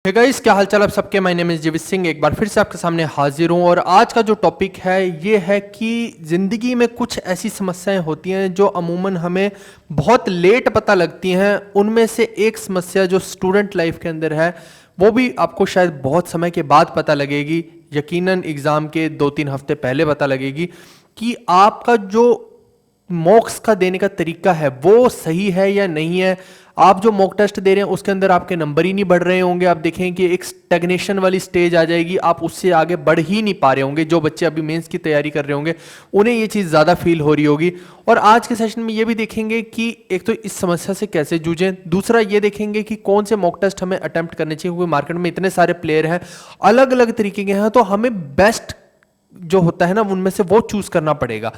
Hey guys, क्या हालचाल आप सबके। माय नेम इज जीवित सिंह, एक बार फिर से आपके सामने हाजिर हूँ। और आज का जो टॉपिक है ये है कि ज़िंदगी में कुछ ऐसी समस्याएं होती हैं जो अमूमन हमें बहुत लेट पता लगती हैं। उनमें से एक समस्या जो स्टूडेंट लाइफ के अंदर है वो भी आपको शायद बहुत समय के बाद पता लगेगी, यकीनन एग्ज़ाम के 2-3 हफ्ते पहले पता लगेगी कि आपका जो मॉक्स का देने का तरीका है वो सही है या नहीं है। आप जो मॉक टेस्ट दे रहे हैं उसके अंदर आपके नंबर ही नहीं बढ़ रहे होंगे। आप देखें कि एक स्टैग्नेशन वाली स्टेज आ जाएगी, आप उससे आगे बढ़ ही नहीं पा रहे होंगे। जो बच्चे अभी मेंस की तैयारी कर रहे होंगे उन्हें ये चीज़ ज़्यादा फील हो रही होगी। और आज के सेशन में ये भी देखेंगे कि एक तो इस समस्या से कैसे जूझें, दूसरा ये देखेंगे कि कौन से मॉक टेस्ट हमें अटेम्प्ट करने चाहिए, क्योंकि मार्केट में इतने सारे प्लेयर हैं, अलग अलग तरीके के हैं, तो हमें बेस्ट जो होता है ना उनमें से वो चूज करना पड़ेगा।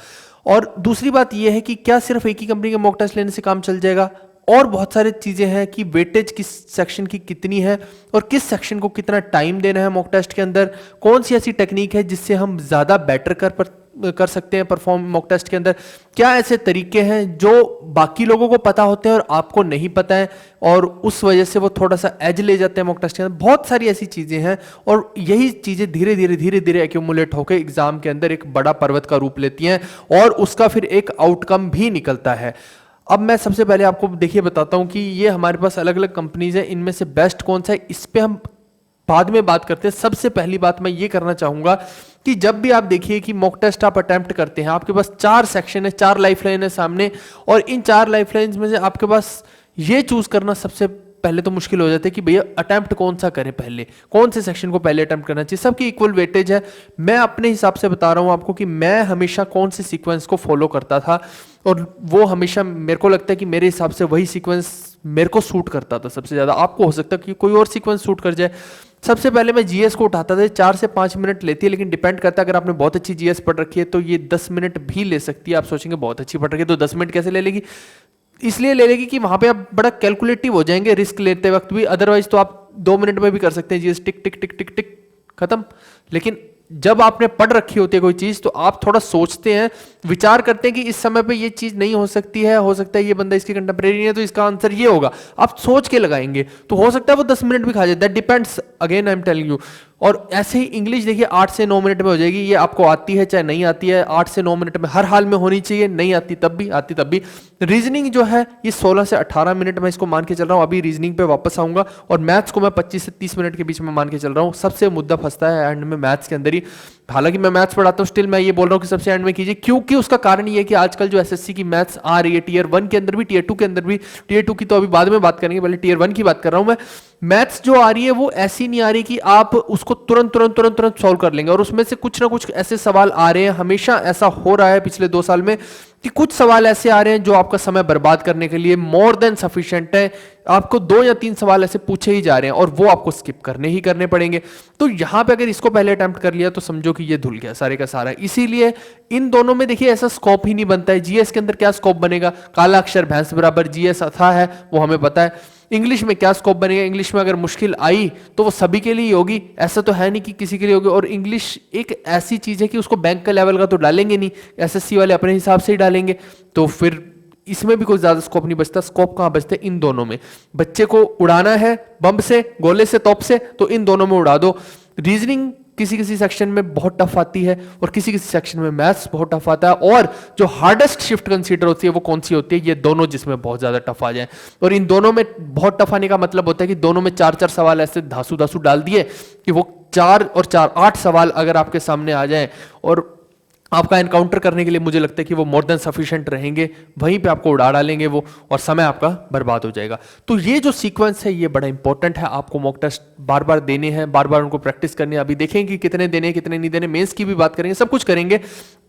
और दूसरी बात यह है कि क्या सिर्फ एक ही कंपनी के मॉक टेस्ट लेने से काम चल जाएगा, और बहुत सारी चीजें हैं कि वेटेज किस सेक्शन की कितनी है और किस सेक्शन को कितना टाइम देना है मॉक टेस्ट के अंदर, कौन सी ऐसी टेक्निक है जिससे हम ज्यादा बेटर कर सकते हैं परफॉर्म मॉक टेस्ट के अंदर, क्या ऐसे तरीके हैं जो बाकी लोगों को पता होते हैं और आपको नहीं पता है और उस वजह से वो थोड़ा सा एज ले जाते हैं मॉक टेस्ट के अंदर। बहुत सारी ऐसी चीजें हैं और यही चीजें धीरे धीरे एक्यूमुलेट होकर एग्जाम के अंदर एक बड़ा पर्वत का रूप लेती हैं और उसका फिर एक आउटकम भी निकलता है। अब मैं सबसे पहले आपको देखिए बताता हूं कि ये हमारे पास अलग अलग कंपनीज हैं, इनमें से बेस्ट कौन सा है इस पे हम बाद में बात करते हैं। सबसे पहली बात मैं ये करना चाहूंगा कि जब भी आप देखिए कि मॉक टेस्ट आप अटेम्प्ट करते हैं, आपके पास 4 सेक्शन है, 4 लाइफलाइन है सामने, और इन 4 लाइफलाइंस में से आपके पास ये चूज करना सबसे पहले तो मुश्किल हो जाता है कि भैया अटेम्प्ट कौन सा करें, पहले कौन से सेक्शन को पहले अटेम्प्ट करना चाहिए। सबकी इक्वल वेटेज है। मैं अपने हिसाब से बता रहा हूं आपको कि मैं हमेशा कौन से सीक्वेंस को फॉलो करता था और वो हमेशा मेरे को लगता है कि मेरे हिसाब से वही सीक्वेंस मेरे को सूट करता था सबसे ज्यादा। आपको हो सकता है कि कोई और सीक्वेंस सूट कर जाए। सबसे पहले मैं जीएस को उठाता था, 4 से 5 मिनट लेती है, लेकिन डिपेंड करता है अगर आपने बहुत अच्छी जीएस पढ़ रखी है तो ये 10 मिनट भी ले सकती है। आप सोचेंगे बहुत अच्छी पढ़ रखी है तो 10 मिनट कैसे ले लेगी, इसलिए ले लेगी कि वहां पे आप बड़ा कैलकुलेटिव हो जाएंगे रिस्क लेते वक्त भी। अदरवाइज तो आप 2 मिनट में भी कर सकते हैं जीएस, टिक टिक टिक टिक टिक खत्म। लेकिन जब आपने पढ़ रखी होती है कोई चीज तो आप थोड़ा सोचते हैं, विचार करते हैं कि इस समय पे ये चीज नहीं हो सकती है, हो सकता है ये बंदा इसकी कंटेम्प्रेरी नहीं है तो इसका आंसर ये होगा। आप सोच के लगाएंगे तो हो सकता है वो 10 मिनट भी खा जाए, that depends, again I am telling you. और ऐसे ही इंग्लिश देखिए 8 से 9 मिनट में हो जाएगी। ये आपको आती है चाहे नहीं आती है, 8 से 9 मिनट में हर हाल में होनी चाहिए, नहीं आती तब भी, आती तब भी। रीजनिंग जो है ये 16 से 18 मिनट में इसको मान के चल रहा हूं, अभी रीजनिंग पे वापस आऊंगा। और मैथ्स को मैं 25 से 30 मिनट के बीच में मान के चल रहा हूं। सबसे मुद्दा फंसता है एंड में मैथ्स के अंदर ही। हालांकि मैं मैथ्स पढ़ाता हूं, स्टिल मैं ये बोल रहा हूं कि सबसे एंड में कीजिए, क्योंकि उसका कारण ये है कि आजकल जो एसएससी की मैथ्स आ रही है टीयर 1 के अंदर भी, टीयर 2 के अंदर भी, टीयर 2 की तो अभी बाद में बात करेंगे, पहले टीयर 1 की बात कर रहा हूं मैं। मैथ्स जो आ रही है वो ऐसी नहीं आ रही कि आप उसको तुरंत तुरंत तुरंत तुरंत सॉल्व कर लेंगे, और उसमें से कुछ ना कुछ ऐसे सवाल आ रहे हैं, हमेशा ऐसा हो रहा है पिछले 2 साल में कि कुछ सवाल ऐसे आ रहे हैं जो आपका समय बर्बाद करने के लिए मोर देन सफिशिएंट है। आपको 2 या 3 सवाल ऐसे पूछे ही जा रहे हैं और वो आपको स्किप करने ही करने पड़ेंगे। तो यहां पे अगर इसको पहले अटेम्प्ट कर लिया तो समझो कि ये धुल गया सारे का सारा। इसीलिए इन दोनों में देखिए ऐसा स्कोप ही नहीं बनता है। जीएस के अंदर क्या स्कोप बनेगा, काला अक्षर भैंस बराबर, जीएस अथा है वो हमें पता है। इंग्लिश में क्या स्कोप बनेगा, इंग्लिश में अगर मुश्किल आई तो वो सभी के लिए होगी, ऐसा तो है नहीं कि किसी के लिए होगी। और इंग्लिश एक ऐसी चीज है कि उसको बैंक का लेवल का तो डालेंगे नहीं, एसएससी वाले अपने हिसाब से ही डालेंगे, तो फिर इसमें भी कोई ज्यादा स्कोप नहीं बचता। स्कोप कहां बचता है, इन दोनों में। बच्चे को उड़ाना है बम से, गोले से, तोप से, तो इन दोनों में उड़ा दो। रीजनिंग किसी किसी सेक्शन में बहुत टफ आती है और किसी किसी सेक्शन में मैथ्स बहुत टफ आता है। और जो हार्डेस्ट शिफ्ट कंसीडर होती है वो कौन सी होती है, ये दोनों जिसमें बहुत ज्यादा टफ आ जाए। और इन दोनों में बहुत टफ आने का मतलब होता है कि दोनों में 4-4 सवाल ऐसे धासु धासु डाल दिए कि वो 4 और 4 8 सवाल अगर आपके सामने आ जाए और आपका एनकाउंटर करने के लिए मुझे लगता है कि वो मोर देन सफिशिएंट रहेंगे, वहीं पे आपको उड़ा डालेंगे वो, और समय आपका बर्बाद हो जाएगा। तो ये जो सीक्वेंस है ये बड़ा इंपॉर्टेंट है। आपको मॉक टेस्ट बार बार देने हैं, बार बार उनको प्रैक्टिस करनी है। अभी देखेंगे कि कितने देने कितने नहीं देने, मेंस की भी बात करेंगे, सब कुछ करेंगे,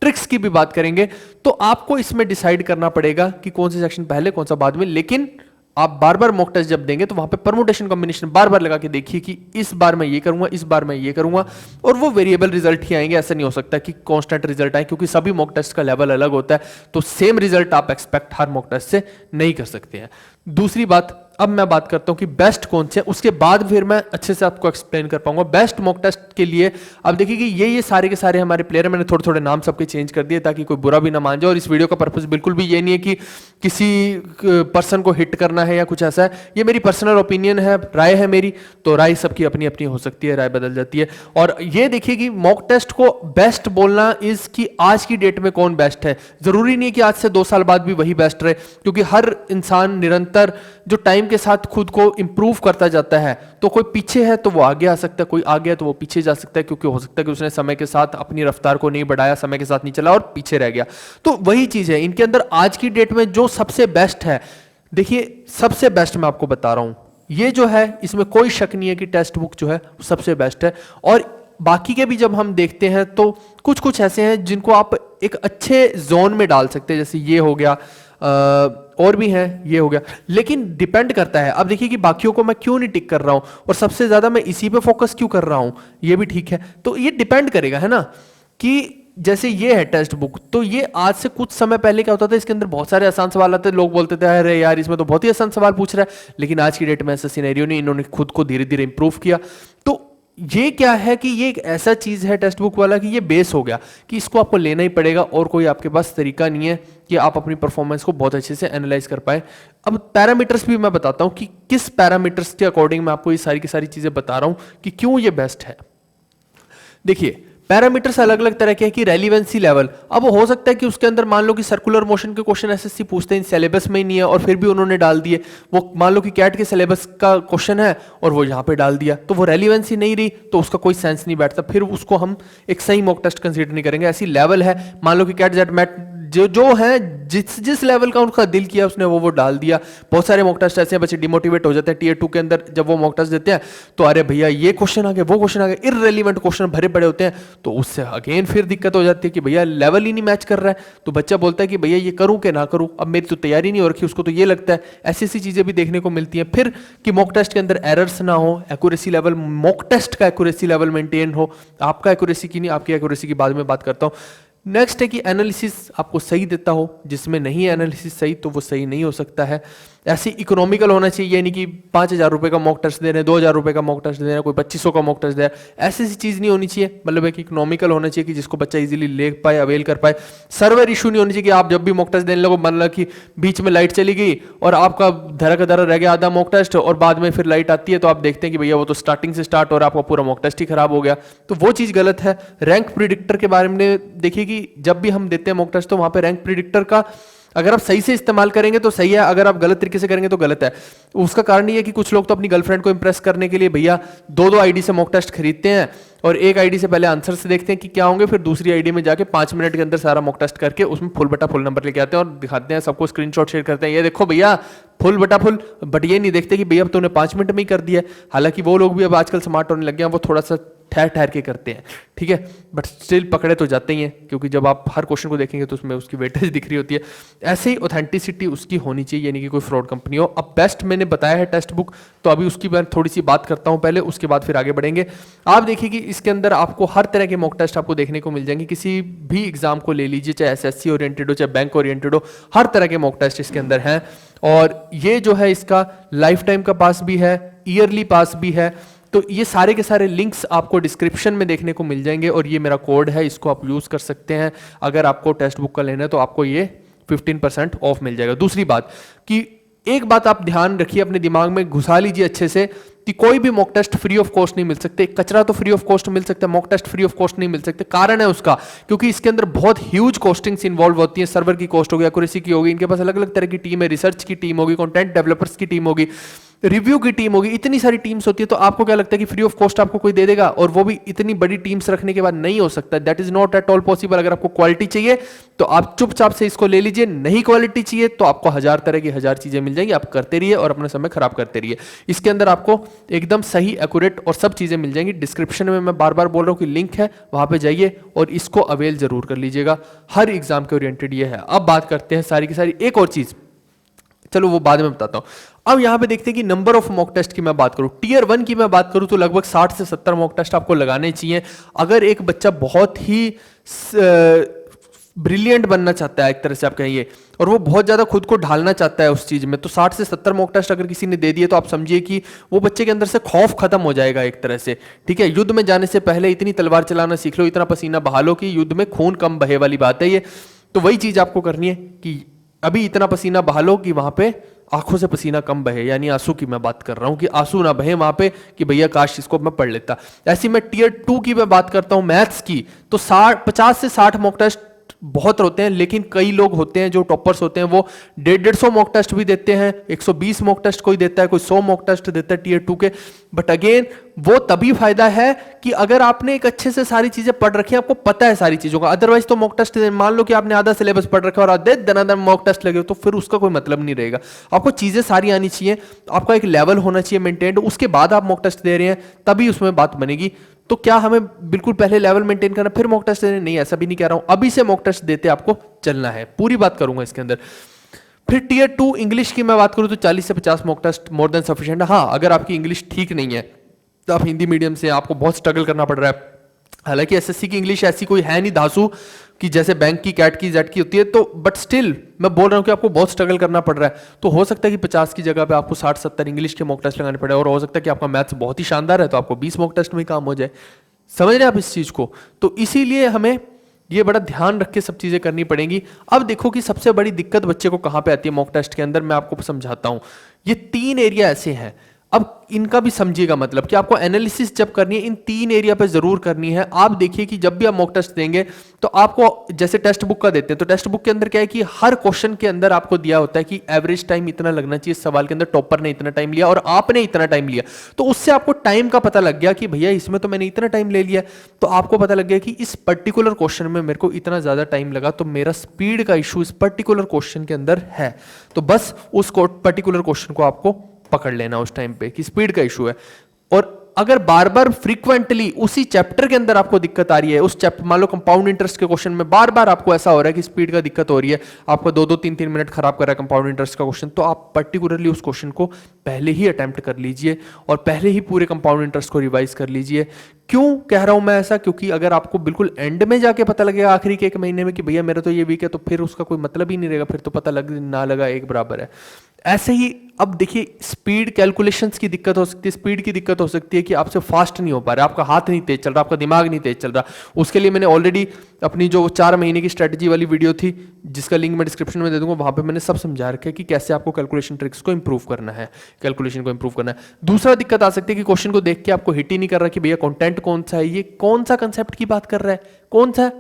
ट्रिक्स की भी बात करेंगे। तो आपको इसमें डिसाइड करना पड़ेगा कि कौन सा सेक्शन पहले कौन सा बाद में। लेकिन आप बार बार मॉक टेस्ट जब देंगे तो वहां पे परमुटेशन कॉम्बिनेशन बार बार लगा के देखिए कि इस बार मैं ये करूंगा, इस बार मैं ये करूंगा, और वो वेरिएबल रिजल्ट ही आएंगे। ऐसा नहीं हो सकता कि कांस्टेंट रिजल्ट आए, क्योंकि सभी मॉक टेस्ट का लेवल अलग होता है, तो सेम रिजल्ट आप एक्सपेक्ट हर मॉक टेस्ट से नहीं कर सकते हैं। दूसरी बात, अब मैं बात करता हूं कि बेस्ट कौन से हैं, उसके बाद फिर मैं अच्छे से आपको एक्सप्लेन कर पाऊंगा। बेस्ट मॉक टेस्ट के लिए अब देखिए कि ये सारे के सारे हमारे प्लेयर हैं। मैंने थोड़े थोड़े नाम सबके चेंज कर दिए ताकि कोई बुरा भी ना मान जाए। और इस वीडियो का पर्पस बिल्कुल भी ये नहीं है कि किसी पर्सन को हिट करना है या कुछ ऐसा है। ये मेरी पर्सनल ओपिनियन है, राय है मेरी, तो राय सबकी अपनी अपनी हो सकती है, राय बदल जाती है। और ये देखिए कि मॉक टेस्ट को बेस्ट बोलना इज कि आज की डेट में कौन बेस्ट है। जरूरी नहीं है कि आज से 2 साल बाद भी वही बेस्ट रहे, क्योंकि हर इंसान निरंतर जो टाइम के साथ खुद को इंप्रूव करता जाता है, तो कोई पीछे है तो वो आगे आ सकता है, कोई आगे है तो वो पीछे जा सकता है, क्योंकि हो सकता है कि उसने समय के साथ अपनी रफ्तार को नहीं बढ़ाया, समय के साथ नहीं चला और पीछे रह गया। तो वही चीज है इनके अंदर आज की डेट में जो सबसे बेस्ट है। देखिए सबसे बेस्ट मैं आपको बता रहा हूं, ये जो है इसमें कोई शक नहीं है कि टेक्स्ट बुक जो है सबसे बेस्ट है। और बाकी के भी जब हम देखते हैं तो कुछ कुछ ऐसे हैं जिनको आप एक अच्छे जोन में डाल सकते हैं, जैसे ये हो गया, और भी हैं, ये हो गया। लेकिन डिपेंड करता है, अब देखिए कि बाकियों को मैं क्यों नहीं टिक कर रहा हूं और सबसे ज्यादा मैं इसी पे फोकस क्यों कर रहा हूं, ये भी ठीक है। तो ये डिपेंड करेगा, है ना, कि जैसे ये है टेक्स्ट बुक, तो ये आज से कुछ समय पहले क्या होता था, इसके अंदर बहुत सारे आसान सवाल आते थे, लोग बोलते थे अरे यार इसमें तो बहुत ही आसान सवाल पूछ रहा है। लेकिन आज की डेट में ऐसा सिनेरियो नहीं, इन्होंने खुद को धीरे धीरे इंप्रूव किया। तो ये क्या है कि ये एक ऐसा चीज है टेक्स्ट बुक वाला कि ये बेस हो गया कि इसको आपको लेना ही पड़ेगा और कोई आपके पास तरीका नहीं है कि आप अपनी परफॉर्मेंस को बहुत अच्छे से एनालाइज कर पाए। अब पैरामीटर्स भी मैं बताता हूं कि किस पैरामीटर्स के अकॉर्डिंग मैं आपको ये सारी की सारी चीजें बता रहा हूं कि क्यों ये बेस्ट है। देखिए पैरामीटर्स अलग अलग तरह के हैं कि रेलिवेंसी लेवल, अब हो सकता है कि उसके अंदर मान लो कि सर्कुलर मोशन के क्वेश्चन एसएससी पूछते हैं, सिलेबस में ही नहीं है और फिर भी उन्होंने डाल दिए। वो मान लो कि कैट के सिलेबस का क्वेश्चन है और वो यहाँ पे डाल दिया, तो वो रेलिवेंसी नहीं रही, तो उसका कोई सेंस नहीं बैठता, फिर उसको हम एक सही मॉक टेस्ट कंसीडर नहीं करेंगे। ऐसी लेवल है, मान लो कि कैट जेट मैट जो है जिस लेवल का उनका दिल किया उसने वो डाल दिया। बहुत सारे मॉक टेस्ट ऐसे हैं बच्चे डिमोटिवेट हो जाते हैं टीयर 2 के अंदर, जब वो मॉक टेस्ट देते हैं तो अरे भैया ये क्वेश्चन आ गया, वो क्वेश्चन आ गया, इररिलेवेंट क्वेश्चन भरे पड़े होते हैं, तो उससे अगेन फिर दिक्कत हो जाती है कि भैया लेवल ही नहीं मैच कर रहा है। तो बच्चा बोलता है कि भैया ये करूं कि ना करूं, अब मेरी तो तैयारी नहीं हो रखी, उसको तो ये लगता है। ऐसी ऐसी चीजें भी देखने को मिलती हैं। फिर कि मॉक टेस्ट के अंदर एरर्स ना हो, एक्यूरेसी लेवल, मॉक टेस्ट का एक्यूरेसी लेवल मेंटेन हो, आपका एक्यूरेसी की नहीं, आपकी एक्यूरेसी की बाद में बात करता हूं। नेक्स्ट है कि एनालिसिस आपको सही देता हो, जिसमें नहीं है एनालिसिस सही तो वो सही नहीं हो सकता है। ऐसे इकोनॉमिकल होना चाहिए, यानी कि 5,000 रुपये का मॉक टेस्ट दे रहे हैं, 2,000 रुपये का मॉक टेस्ट दे रहे हैं, कोई 2,500 का मॉक टेस्ट दे रहा है, ऐसी सी चीज़ नहीं होनी चाहिए। मतलब है कि इकोनॉमिकल होना चाहिए कि जिसको बच्चा इजीली ले पाए, अवेल कर पाए। सर्वर इशू नहीं होनी चाहिए कि आप जब भी मॉक टेस्ट देने लगो, मान लो कि बीच में लाइट चली गई और आपका धरा का धरा रह गया आधा मॉक टेस्ट और बाद में फिर लाइट आती है, तो आप देखते हैं कि भैया वो तो स्टार्टिंग से स्टार्ट और आपका पूरा मॉक टेस्ट ही खराब हो गया, तो वो चीज़ गलत है। रैंक प्रिडिक्टर के बारे में देखिए कि जब भी हम देते हैं मॉक टेस्ट तो वहाँ पे रैंक प्रिडिक्टर का अगर आप सही से इस्तेमाल करेंगे तो सही है, अगर आप गलत तरीके से करेंगे तो गलत है। उसका कारण ये है कि कुछ लोग तो अपनी गर्लफ्रेंड को इंप्रेस करने के लिए भैया 2-2 आईडी से मॉक टेस्ट खरीदते हैं और एक आईडी से पहले आंसर से देखते हैं कि क्या होंगे, फिर दूसरी आईडी में जाके 5 मिनट के अंदर सारा मॉक टेस्ट करके उसमें फुल बटा फुल नंबर लेके आते हैं और दिखाते हैं, सबको स्क्रीनशॉट शेयर करते हैं, ये देखो भैया फुल बटा फुल। बट ये नहीं देखते कि भैया अब तूने 5 मिनट में ही कर दिया। हालांकि वो लोग भी अब आजकल स्मार्ट होने लग गए हैं, वो थोड़ा सा ठहर ठहर के करते हैं, ठीक है, बट स्टिल पकड़े तो जाते ही हैं, क्योंकि जब आप हर क्वेश्चन को देखेंगे तो उसमें उसकी वेटेज दिख रही होती है। ऐसे ही ऑथेंटिसिटी उसकी होनी चाहिए, यानी कि कोई फ्रॉड कंपनी हो। अब बेस्ट मैंने बताया है टेक्स्ट बुक, तो अभी उसकी मैं थोड़ी सी बात करता हूं पहले, उसके बाद फिर आगे बढ़ेंगे। आप देखिए कि इसके अंदर आपको हर तरह के मॉक टेस्ट आपको देखने को मिल जाएंगे। किसी भी एग्जाम को ले लीजिए, चाहे एसएससी ओरिएंटेड हो, चाहे बैंक ओरिएंटेड हो, हर तरह के मॉक टेस्ट इसके अंदर हैं। और ये जो है इसका लाइफ टाइम का पास भी है, ईयरली पास भी है। तो ये सारे के सारे लिंक्स आपको डिस्क्रिप्शन में देखने को मिल जाएंगे और ये मेरा कोड है, इसको आप यूज कर सकते हैं। अगर आपको टेक्स्ट बुक का लेना है तो आपको ये 15% ऑफ मिल जाएगा। दूसरी बात कि एक बात आप ध्यान रखिए, अपने दिमाग में घुसा लीजिए अच्छे से कि कोई भी mock test free of cost नहीं मिल सकते। कचरा तो फ्री ऑफ कॉस्ट मिल सकता है, mock test free of cost नहीं मिल सकते। कारण है उसका, क्योंकि इसके अंदर बहुत ह्यूज कॉस्टिंग्स इन्वॉल्व होती है। सर्वर की कॉस्ट होगी, एक्यूरेसी की होगी, इनके पास अलग अलग तरह की टीम है, रिसर्च की टीम होगी, कंटेंट डेवलपर्स की टीम होगी, रिव्यू की टीम होगी, इतनी सारी टीम्स होती है। तो आपको क्या लगता है कि फ्री ऑफ कॉस्ट आपको कोई दे देगा, और वो भी इतनी बड़ी टीम्स रखने के बाद? नहीं हो सकता, that is not at all possible. अगर आपको क्वालिटी चाहिए तो आप चुपचाप से इसको ले लीजिए, नहीं क्वालिटी चाहिए तो आपको 1000 तरह की 1000 चीजें मिल जाएंगी, आप करते रहिए और अपना समय खराब करते रहिए। इसके अंदर आपको एकदम सही, एक्यूरेट और सब चीजें मिल जाएंगी। डिस्क्रिप्शन में मैं बार बार बोल रहा हूं कि लिंक है, वहां पे जाइए और इसको अवेल जरूर कर लीजिएगा। हर एग्जाम के ओरिएंटेड ये है। अब बात करते हैं सारी की सारी एक और चीज, चलो वो बाद में बताता हूं। अब यहां पे देखते हैं कि नंबर ऑफ मॉक टेस्ट की मैं बात करूं, टीयर 1 की मैं बात करूं तो लगभग 60 से 70 मॉक टेस्ट आपको लगाने चाहिए। अगर एक बच्चा बहुत ही ब्रिलियंट बनना चाहता है एक तरह से आप कहिए, और वो बहुत ज़्यादा खुद को ढालना चाहता है उस चीज़ में, तो 60 से 70 मॉक टेस्ट अगर किसी ने दे दिए तो आप समझिए कि वो बच्चे के अंदर से खौफ खत्म हो जाएगा एक तरह से। ठीक है, युद्ध में जाने से पहले इतनी तलवार चलाना सीख लो, इतना पसीना बहा लो कि युद्ध में खून कम बहे वाली बात है ये। तो वही चीज़ आपको करनी है कि अभी इतना पसीना बहा लो कि वहाँ पे आंखों से पसीना कम बहे, यानी आंसू की मैं बात कर रहा हूं कि आंसू ना बहे वहां पे कि भैया काश इसको मैं पढ़ लेता। ऐसी मैं टीयर 2 की मैं बात करता हूं मैथ्स की, तो 50 से 60 मॉक टेस्ट बहुत होते हैं, लेकिन कई लोग होते हैं जो टॉपर्स होते हैं वो 150 मॉक टेस्ट भी देते हैं, 120 मॉक टेस्ट कोई देता है, कोई 100 मॉक टेस्ट देता है टीयर 2 के। बट अगेन वो तभी फायदा है कि अगर आपने एक अच्छे से सारी चीजें पढ़ रखी है, आपको पता है सारी चीजों का। अदरवाइज तो मॉक टेस्ट मान लो कि आपने आधा सिलेबस पढ़ रखा है और आधे दनादन मॉक टेस्ट लगे तो फिर उसका कोई मतलब नहीं रहेगा। आपको चीजें सारी आनी चाहिए, आपका एक लेवल होना चाहिए मेंटेन्ड, उसके बाद आप मॉक टेस्ट दे रहे हैं तभी उसमें बात बनेगी। तो क्या हमें बिल्कुल पहले लेवल मेंटेन करना फिर मॉक टेस्ट देने? नहीं, ऐसा भी नहीं कह रहा हूं, अभी से मॉक टेस्ट देते आपको चलना है, पूरी बात करूंगा इसके अंदर। फिर टीयर 2 इंग्लिश की मैं बात करूं तो 40 से 50 mock test more than sufficient है। हाँ, अगर आपकी इंग्लिश ठीक नहीं है तो आप हिंदी मीडियम से आपको बहुत स्ट्रगल करना पड़ रहा है। हालांकि एसएससी की इंग्लिश ऐसी कोई है नहीं धांसू कि जैसे बैंक की, कैट की, जेट की होती है, तो बट स्टिल मैं बोल रहा हूं कि आपको बहुत स्ट्रगल करना पड़ रहा है। तो हो सकता है कि 50 की जगह पे आपको 60-70 इंग्लिश के मॉक टेस्ट लगाने पड़े, और हो सकता है कि आपका मैथ्स बहुत ही शानदार है तो आपको 20 मॉक टेस्ट में ही काम हो जाए। समझ रहे हैं आप इस चीज को? तो इसीलिए हमें ये बड़ा ध्यान रख के सब चीजें करनी पड़ेंगी। अब देखो कि सबसे बड़ी दिक्कत बच्चे को कहां पे आती है मॉक टेस्ट के अंदर, मैं आपको समझाता हूं। ये 3 एरिया ऐसे हैं, अब इनका भी समझिएगा, मतलब कि आपको एनालिसिस जब करनी है इन 3 एरिया पे जरूर करनी है। आप देखिए कि जब भी आप मॉक टेस्ट देंगे तो आपको जैसे टेक्स्ट बुक का देते हैं, तो टेक्स्ट बुक के अंदर क्या है कि हर क्वेश्चन के अंदर आपको दिया होता है कि एवरेज टाइम इतना लगना चाहिए, सवाल के अंदर टॉपर ने इतना टाइम लिया और आपने इतना टाइम लिया, तो उससे आपको टाइम का पता लग गया कि भैया इसमें तो मैंने इतना टाइम ले लिया। तो आपको पता लग गया कि इस पर्टिकुलर क्वेश्चन में मेरे को इतना ज्यादा टाइम लगा, तो मेरा स्पीड का इशू इस पर्टिकुलर क्वेश्चन के अंदर है। तो बस उस पर्टिकुलर क्वेश्चन को आपको पकड़ लेना उस टाइम पे कि स्पीड का इशू है। और अगर बार बार फ्रीक्वेंटली उसी चैप्टर के अंदर आपको दिक्कत आ रही है, उस चैप्टर मान लो कंपाउंड इंटरेस्ट के क्वेश्चन में बार बार आपको ऐसा हो रहा है कि स्पीड का दिक्कत हो रही है, आपको 2-2 3-3 मिनट खराब कर रहा है कंपाउंड इंटरेस्ट का क्वेश्चन, तो आप पर्टिकुलरली उस क्वेश्चन को पहले ही अटेम्प्ट कर लीजिए और पहले ही पूरे कंपाउंड इंटरेस्ट को रिवाइज कर लीजिए। क्यों कह रहा हूं मैं ऐसा? क्योंकि अगर आपको बिल्कुल एंड में जाके पता लगेगा आखिरी के 1 महीने में कि भैया मेरा तो ये वीक है, तो फिर उसका कोई मतलब ही नहीं रहेगा, फिर तो पता लग ना लगा एक बराबर है। ऐसे ही अब देखिए स्पीड कैलकुलेशंस की दिक्कत हो सकती है, स्पीड की दिक्कत हो सकती है कि आपसे फास्ट नहीं हो पा रहा, आपका हाथ नहीं तेज चल रहा, आपका दिमाग नहीं तेज चल रहा। उसके लिए मैंने ऑलरेडी अपनी जो 4 महीने की स्ट्रेटजी वाली वीडियो थी जिसका लिंक मैं डिस्क्रिप्शन में दे दूंगा, वहां पे मैंने सब समझा रखा है कि कैसे आपको कैलकुलेशन ट्रिक्स को इंप्रूव करना है, कैलकुलेशन को इंप्रूव करना है। दूसरा दिक्कत आ सकती है कि क्वेश्चन को देख के आपको हिट ही नहीं कर रहा कि भैया कंटेंट कौन सा है, ये कौन सा कंसेप्ट की बात कर रहा है, कौन सा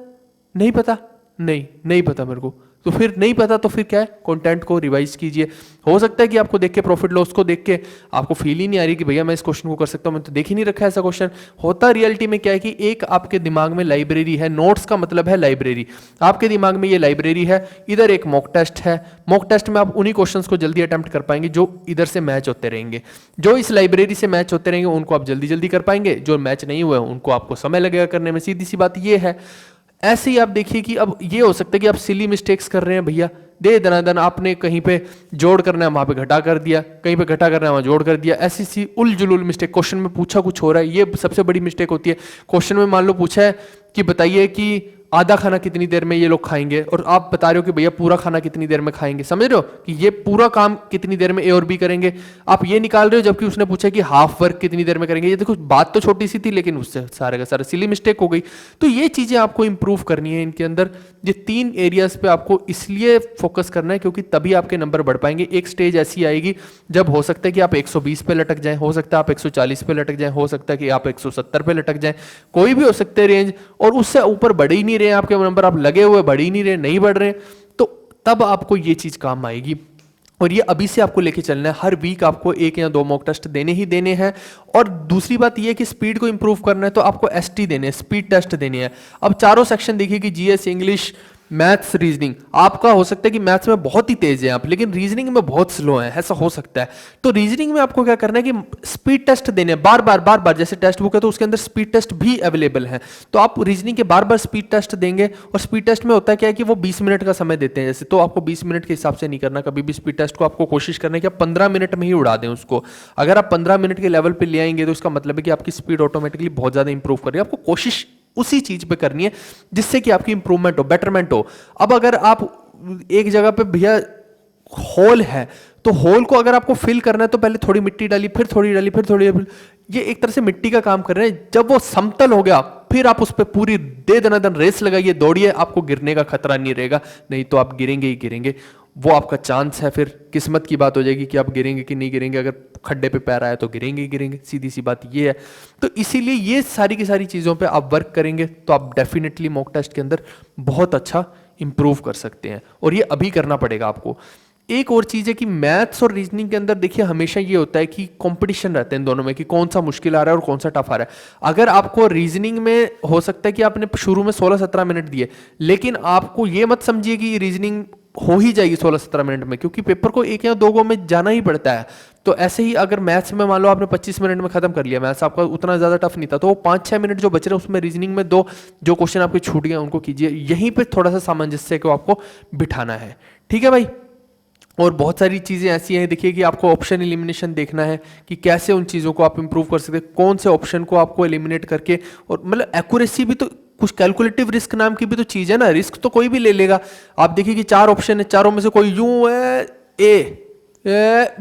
नहीं पता, नहीं पता मेरे को, तो फिर नहीं पता तो फिर क्या है, कंटेंट को रिवाइज कीजिए। हो सकता है कि आपको देख के प्रॉफिट लॉस को देख के आपको फील ही नहीं आ रही कि भैया मैं इस क्वेश्चन को कर सकता हूं, मैंने तो देख ही नहीं रखा ऐसा क्वेश्चन। होता रियलिटी में क्या है कि एक आपके दिमाग में लाइब्रेरी है, नोट्स का मतलब है लाइब्रेरी, आपके दिमाग में ये लाइब्रेरी है। इधर एक मॉक टेस्ट है, मॉक टेस्ट में आप उन्हीं क्वेश्चंस को जल्दी अटेम्प्ट कर पाएंगे जो इधर से मैच होते रहेंगे, जो इस लाइब्रेरी से मैच होते रहेंगे उनको आप जल्दी जल्दी कर पाएंगे, जो मैच नहीं हुए उनको आपको समय लगेगा करने में, सीधी सी बात ये है। ऐसे ही आप देखिए कि अब ये हो सकता है कि आप सिली मिस्टेक्स कर रहे हैं, भैया दे दनादन आपने कहीं पे जोड़ करना है वहां पे घटा कर दिया, कहीं पे घटा करना है वहां जोड़ कर दिया, ऐसी सी उल जुलूल मिस्टेक। क्वेश्चन में पूछा कुछ हो रहा है, ये सबसे बड़ी मिस्टेक होती है। क्वेश्चन में मान लो पूछा है कि बताइए कि आधा खाना कितनी देर में ये लोग खाएंगे, और आप बता रहे हो कि भैया पूरा खाना कितनी देर में खाएंगे। समझ रहे हो कि ये पूरा काम कितनी देर में ए और बी करेंगे, आप ये निकाल रहे हो, जबकि उसने पूछा कि हाफ वर्क कितनी देर में करेंगे। ये देखो बात तो छोटी सी थी लेकिन उससे सारे का सारा सिली मिस्टेक हो गई। तो ये चीजें आपको इंप्रूव करनी है इनके अंदर। ये 3 एरियाज पे आपको इसलिए फोकस करना है क्योंकि तभी आपके नंबर बढ़ पाएंगे। एक स्टेज ऐसी आएगी जब हो सकता है कि आप 120 पे लटक जाएं, हो सकता है आप 140 पे लटक जाएं, हो सकता है कि आप 170 पे लटक जाएं, कोई भी हो सकते हैं रेंज, और उससे ऊपर बढ़ ही नहीं रहे आपके नंबर, आप लगे हुए बढ़ ही नहीं रहे, नहीं बढ़ रहे, तो तब आपको ये चीज काम आएगी। और ये अभी से आपको लेके चलना है, हर वीक आपको 1 या 2 मॉक टेस्ट देने ही देने हैं। और दूसरी बात ये है कि स्पीड को इंप्रूव करना है तो आपको एसटी देने हैं, स्पीड टेस्ट देने हैं। अब चारों सेक्शन देखिए कि जीएस, इंग्लिश, मैथ्स, रीजनिंग। आपका हो सकता है कि मैथ्स में बहुत ही तेज है आप, लेकिन रीजनिंग में बहुत स्लो है, ऐसा हो सकता है। तो रीजनिंग में आपको क्या करना है कि स्पीड टेस्ट देने बार बार, जैसे टेक्स्ट बुक है तो उसके अंदर स्पीड टेस्ट भी अवेलेबल है, तो आप रीजनिंग के बार स्पीड टेस्ट देंगे। और स्पीड टेस्ट में होता है क्या है कि वो 20 मिनट का समय देते हैं जैसे, तो आपको 20 मिनट के हिसाब से नहीं करना कभी भी स्पीड टेस्ट को, आपको कोशिश करना है कि आप 15 मिनट में ही उड़ा दें उसको। अगर आप 15 मिनट के लेवल पे ले आएंगे तो इसका मतलब है कि आपकी स्पीड ऑटोमेटिकली बहुत ज्यादा इंप्रूव कर रही है। आपको कोशिश उसी चीज पे करनी है जिससे कि आपकी इंप्रूवमेंट हो, बेटरमेंट हो। अब अगर आप एक जगह पे भैया होल है, तो होल को अगर आपको फिल करना है तो पहले थोड़ी मिट्टी डाली, फिर थोड़ी डाली, फिर थोड़ी डाली। ये एक तरह से मिट्टी का काम कर रहे हैं। जब वो समतल हो गया फिर आप उस पर पूरी दे दनादन रेस लगाइए, दौड़िए, आपको गिरने का खतरा नहीं रहेगा। नहीं तो आप गिरेंगे ही गिरेंगे, वो आपका चांस है, फिर किस्मत की बात हो जाएगी कि आप गिरेंगे कि नहीं गिरेंगे। अगर खड्डे पे पैर आया तो गिरेंगे ही गिरेंगे, सीधी सी बात ये है। तो इसीलिए ये सारी की सारी चीज़ों पे आप वर्क करेंगे तो आप डेफिनेटली मॉक टेस्ट के अंदर बहुत अच्छा इंप्रूव कर सकते हैं, और ये अभी करना पड़ेगा आपको। एक और चीज़ है कि मैथ्स और रीजनिंग के अंदर देखिए हमेशा ये होता है कि कंपटीशन रहते हैं इन दोनों में कि कौन सा मुश्किल आ रहा है और कौन सा टफ आ रहा है। अगर आपको रीजनिंग में हो सकता है कि आपने शुरू में 16-17 मिनट दिए, लेकिन आपको ये मत समझिए कि रीजनिंग हो ही जाएगी 16-17 मिनट में, क्योंकि पेपर को 1 या 2 गो में जाना ही पड़ता है। तो ऐसे ही अगर मैथ्स में मान लो आपने 25 मिनट में खत्म कर लिया, मैथ्स आपका उतना ज़्यादा टफ नहीं था, तो वो 5-6 मिनट जो बच रहे हैं उसमें रीजनिंग में 2 जो क्वेश्चन आपके छूट गए उनको कीजिए। यहीं पे थोड़ा सा सामंजस्य को आपको बिठाना है, ठीक है भाई। और बहुत सारी चीज़ें ऐसी हैं, देखिए कि आपको ऑप्शन एलिमिनेशन देखना है कि कैसे उन चीज़ों को आप इंप्रूव कर सकते हैं, कौन से ऑप्शन को आपको एलिमिनेट करके। और मतलब एक्यूरेसी भी तो कुछ कैलकुलेटिव रिस्क नाम की भी तो चीज़ है ना, रिस्क तो कोई भी ले लेगा। आप देखिए कि 4 ऑप्शन है, चारों में से कोई यूं है, ए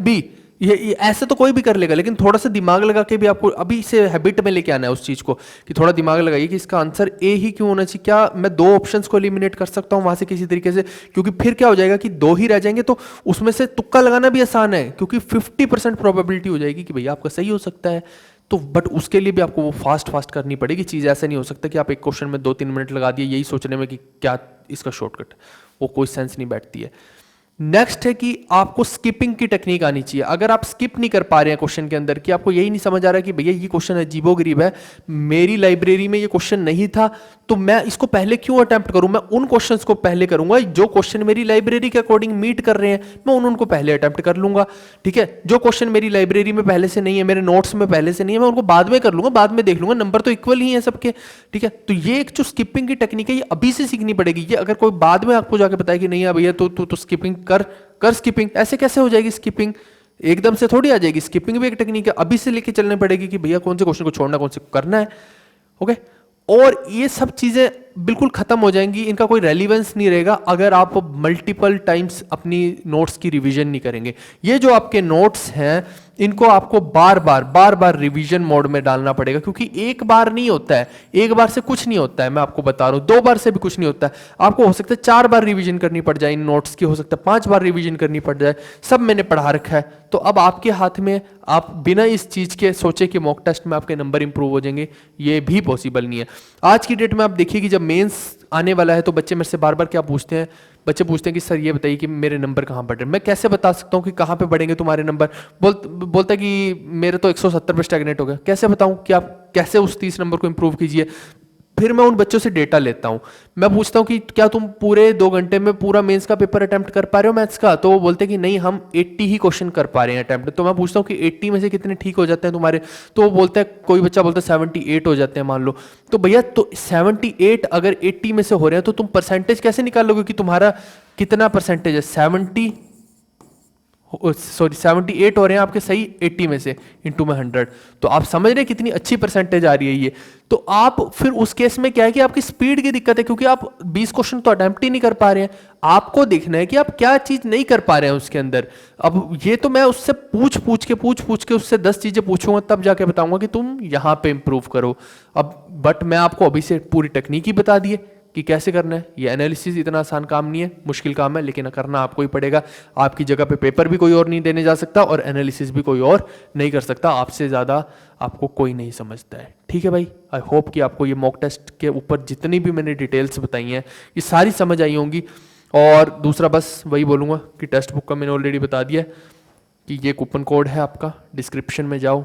बी, ये ऐसे तो कोई भी कर लेगा, लेकिन थोड़ा सा दिमाग लगा के भी आपको अभी से हैबिट में लेके आना है उस चीज़ को कि थोड़ा दिमाग लगाइए कि इसका आंसर ए ही क्यों होना चाहिए। क्या मैं 2 ऑप्शंस को एलिमिनेट कर सकता हूँ वहाँ से किसी तरीके से, क्योंकि फिर क्या हो जाएगा कि 2 ही रह जाएंगे, तो उसमें से तुक्का लगाना भी आसान है, क्योंकि 50% प्रोबेबिलिटी हो जाएगी कि भैया आपका सही हो सकता है। तो बट उसके लिए भी आपको वो फास्ट करनी पड़ेगी चीज़। ऐसा नहीं हो सकता कि आप एक क्वेश्चन में 2-3 मिनट लगा दिए यही सोचने में कि क्या इसका शॉर्टकट, वो कोई सेंस नहीं बैठती है। नेक्स्ट है कि आपको स्किपिंग की टेक्निक आनी चाहिए। अगर आप स्किप नहीं कर पा रहे हैं क्वेश्चन के अंदर, कि आपको यही नहीं समझ आ रहा कि भैया ये क्वेश्चन अजीबोगरीब है, मेरी लाइब्रेरी में ये क्वेश्चन नहीं था, तो मैं इसको पहले क्यों अटेम्प्ट करूं। मैं उन क्वेश्चंस को पहले करूंगा जो क्वेश्चन मेरी लाइब्रेरी के अकॉर्डिंग मीट कर रहे हैं, मैं उनको पहले अटेम्प्ट कर लूंगा, ठीक है। जो क्वेश्चन मेरी लाइब्रेरी में पहले से नहीं है, मेरे नोट्स में पहले से नहीं है, मैं उनको बाद में कर लूंगा, बाद में देख लूंगा, नंबर तो इक्वल ही है सबके, ठीक है। तो ये एक जो स्किपिंग की टेक्निक है ये अभी से सीखनी पड़ेगी। ये अगर कोई बाद में आपको जाके बताए कि नहीं है भैया तो स्किपिंग कर स्किपिंग, ऐसे कैसे हो जाएगी स्किपिंग, एकदम से थोड़ी आ जाएगी। स्किपिंग भी एक टेक्निक है, अभी से लेके चलनी पड़ेगी कि भैया कौन से क्वेश्चन को छोड़ना, कौन से को करना है, ओके। और ये सब चीजें बिल्कुल खत्म हो जाएंगी, इनका कोई रेलिवेंस नहीं रहेगा अगर आप मल्टीपल टाइम्स अपनी नोट्स की रिवीजन नहीं करेंगे। ये जो आपके नोट्स हैं इनको आपको बार बार रिवीजन मोड में डालना पड़ेगा, क्योंकि एक बार नहीं होता है, एक बार से कुछ नहीं होता है, मैं आपको बता रहा हूं, 2 बार से भी कुछ नहीं होता है। आपको हो सकता है 4 बार रिवीजन करनी पड़ जाए इन नोट्स की, हो सकता है 5 बार रिवीजन करनी पड़ जाए। सब मैंने पढ़ा रखा है, तो अब आपके हाथ में, आप बिना इस चीज के सोचे कि मॉक टेस्ट में आपके नंबर इंप्रूव हो जाएंगे, ये भी पॉसिबल नहीं है। आज की डेट में आप देखिए कि जब मेंस आने वाला है तो बच्चे मेरे से बार बार क्या पूछते हैं, बच्चे पूछते हैं कि सर ये बताइए कि मेरे नंबर कहाँ बढ़ रहे हैं। मैं कैसे बता सकता हूँ कि कहाँ पे बढ़ेंगे तुम्हारे नंबर। बोलता है कि मेरे तो 170 पे स्टैग्नेट हो गया। कैसे बताऊँ कि आप कैसे उस 30 नंबर को इंप्रूव कीजिए। फिर मैं उन बच्चों से डेटा लेता हूँ, मैं पूछता हूँ कि क्या तुम पूरे 2 घंटे में पूरा मेंस का पेपर अटेम्प्ट कर पा रहे हो मैथ्स का। तो वो बोलते हैं कि नहीं, हम 80 ही क्वेश्चन कर पा रहे हैं अटेम्प्ट। तो मैं पूछता हूँ कि 80 में से कितने ठीक हो जाते हैं तुम्हारे। तो वो बोलता है, कोई बच्चा बोलता है 78 हो जाते हैं मान लो। तो भैया तो 78 अगर 80 में से हो रहे हैं तो तुम परसेंटेज कैसे निकालोगे कि तुम्हारा कितना परसेंटेज है। 78 हो रहे हैं आपके सही 80 में से इंटू में 100। तो आप समझ रहे हैं कितनी अच्छी परसेंटेज आ रही है ये। तो आप फिर उस केस में क्या है कि आपकी स्पीड की दिक्कत है, क्योंकि आप 20 क्वेश्चन तो अटेम्प्ट ही नहीं कर पा रहे हैं। आपको देखना है कि आप क्या चीज नहीं कर पा रहे हैं उसके अंदर। अब ये तो मैं उससे पूछ के उससे 10 चीजें पूछूंगा, तब जाके बताऊंगा कि तुम यहां पे इंप्रूव करो। अब बट मैं आपको अभी से पूरी टेक्निक ही बता दिए कि कैसे करना है। ये एनालिसिस इतना आसान काम नहीं है, मुश्किल काम है, लेकिन करना आपको ही पड़ेगा। आपकी जगह पे पेपर भी कोई और नहीं देने जा सकता और एनालिसिस भी कोई और नहीं कर सकता। आपसे ज़्यादा आपको कोई नहीं समझता है, ठीक है भाई। आई होप कि आपको ये मॉक टेस्ट के ऊपर जितनी भी मैंने डिटेल्स बताई हैं ये सारी समझ आई होंगी। और दूसरा बस वही बोलूँगा कि टेक्स्ट बुक का मैंने ऑलरेडी बता दिया कि ये कूपन कोड है आपका, डिस्क्रिप्शन में जाओ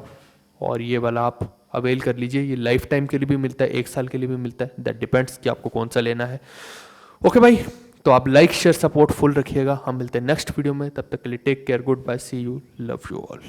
और ये वाला आप अवेल कर लीजिए। ये लाइफ टाइम के लिए भी मिलता है, 1 साल के लिए भी मिलता है, दैट डिपेंड्स कि आपको कौन सा लेना है। ओके भाई, तो आप लाइक शेयर सपोर्ट फुल रखिएगा। हम मिलते हैं नेक्स्ट वीडियो में, तब तक के लिए take care, good bye, see you, love you all.